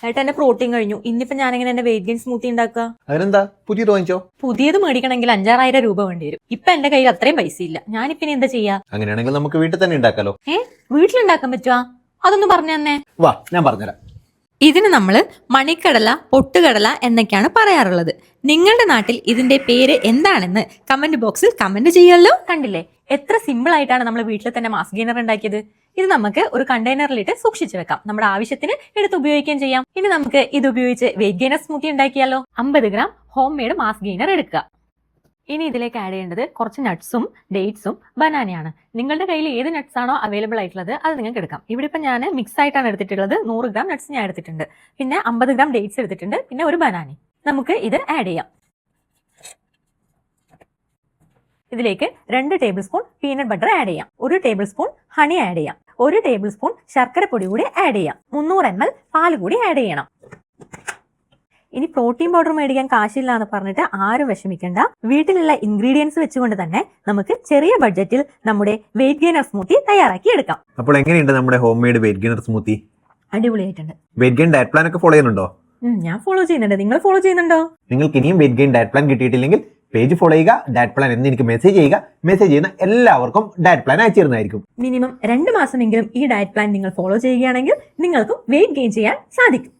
ഏട്ടാ എന്റെ പ്രോട്ടീൻ കഴിഞ്ഞു. ഇന്നിപ്പോ ഞാനെങ്ങനെ എന്റെ വെയിറ്റ് ഗെയിൻ സ്മൂത്തി ഉണ്ടാക്കുക? അതിനെന്താ പുതിയത് വാങ്ങിച്ചോ? പുതിയത് മേടിക്കണമെങ്കിൽ 5,000-6,000 രൂപ വേണ്ടി വരും. ഇപ്പൊ എന്റെ കയ്യിൽ അത്രയും പൈസ ഇല്ല. ഞാനിപ്പോ എന്താ ചെയ്യാ? അങ്ങനെയാണെങ്കിൽ നമുക്ക് വീട്ടിൽ തന്നെ ഉണ്ടാക്കാലോ. വീട്ടിലുണ്ടാക്കാൻ പറ്റുവാ? അതൊന്ന് പറഞ്ഞു തന്നെ. വാ, ഞാൻ പറഞ്ഞുതരാം. ഇതിന് നമ്മൾ മണിക്കടല, പൊട്ടുകടല എന്നൊക്കെയാണ് പറയാറുള്ളത്. നിങ്ങളുടെ നാട്ടിൽ ഇതിന്റെ പേര് എന്താണെന്ന് കമന്റ് ബോക്സിൽ കമന്റ് ചെയ്യല്ലോ. കണ്ടില്ലേ എത്ര സിമ്പിൾ ആയിട്ടാണ് നമ്മൾ വീട്ടിൽ തന്നെ മാസ് ഗെയിനർ ഉണ്ടാക്കിയത്. ഇത് നമുക്ക് ഒരു കണ്ടെയ്നറിലിട്ട് സൂക്ഷിച്ചു വെക്കാം. നമ്മുടെ ആവശ്യത്തിന് എടുത്ത് ഉപയോഗിക്കുകയും ചെയ്യാം. ഇനി നമുക്ക് ഇത് ഉപയോഗിച്ച് വെയിറ്റ് ഗെയിനർ സ്മൂത്തി ഉണ്ടാക്കിയാലോ. 50 gram homemade mass gainer എടുക്കുക. ഇനി ഇതിലേക്ക് ആഡ് ചെയ്യേണ്ടത് കുറച്ച് നട്ട്സും ഡേറ്റ്സും ബനാനയാണ്. നിങ്ങളുടെ കയ്യിൽ ഏത് നട്ട്സ് ആണോ അവൈലബിൾ ആയിട്ടുള്ളത് അത് നിങ്ങൾക്ക് എടുക്കാം. ഇവിടെ ഇപ്പം ഞാൻ മിക്സ് ആയിട്ടാണ് എടുത്തിട്ടുള്ളത്. 100 ഗ്രാം നട്ട്സ് ഞാൻ എടുത്തിട്ടുണ്ട്, പിന്നെ 50 ഗ്രാം ഡേറ്റ്സ് എടുത്തിട്ടുണ്ട്, പിന്നെ ഒരു ബനാന. നമുക്ക് ഇത് ആഡ് ചെയ്യാം. ഇതിലേക്ക് 2 table spoon peanut butter add ചെയ്യാം, 1 ടേബിൾ സ്പൂൺ ഹണി ആഡ് ചെയ്യാം, 1 ടേബിൾ സ്പൂൺ ശർക്കര പൊടി കൂടി ആഡ് ചെയ്യാം, 300 ml പാൽ കൂടി ആഡ് ചെയ്യണം. ഇനി പ്രോട്ടീൻ പൗഡർ മേടിക്കാൻ കാശില്ല എന്ന് പറഞ്ഞിട്ട് ആരും വിഷമിക്കേണ്ട. വീട്ടിലുള്ള ഇൻഗ്രീഡിയൻസ് വെച്ചുകൊണ്ട് തന്നെ നമുക്ക് ചെറിയ ബഡ്ജറ്റിൽ നമ്മുടെ വെയിറ്റ് ഗെയിനർ സ്മൂത്തി തയ്യാറാക്കി എടുക്കാം. അപ്പോൾ എങ്ങനെയുണ്ട് നമ്മുടെ homemade weight gainer smoothie? അടിപൊളിയായിട്ടുണ്ട്. വെയിറ്റ് ഗെയിൻ ഡയറ്റ് പ്ലാൻ ഒക്കെ ഫോളോ ചെയ്യുന്നുണ്ടോ? ഞാൻ ഫോളോ ചെയ്യുന്നുണ്ട്. നിങ്ങൾ ഫോളോ ചെയ്യുന്നുണ്ടോ? നിങ്ങൾക്ക് ഇനിയും വെയിറ്റ് ഗെയിൻ ഡയറ്റ് പ്ലാൻ കിട്ടിയിട്ടില്ലെങ്കിൽ പേജ് ഫോളോ ചെയ്യുക, ഡയറ്റ് പ്ലാൻ എന്ന് എനിക്ക് മെസ്സേജ് ചെയ്യുക. മെസ്സേജ് ചെയ്യുന്ന എല്ലാവർക്കും ഡയറ്റ് പ്ലാൻ അയച്ചു തരുന്നതായിരിക്കും. മിനിമം 2 മാസമെങ്കിലും ഈ ഡയറ്റ് പ്ലാൻ നിങ്ങൾ ഫോളോ ചെയ്യുകയാണെങ്കിൽ നിങ്ങൾക്കും വെയിറ്റ് ഗെയിൻ ചെയ്യാൻ സാധിക്കും.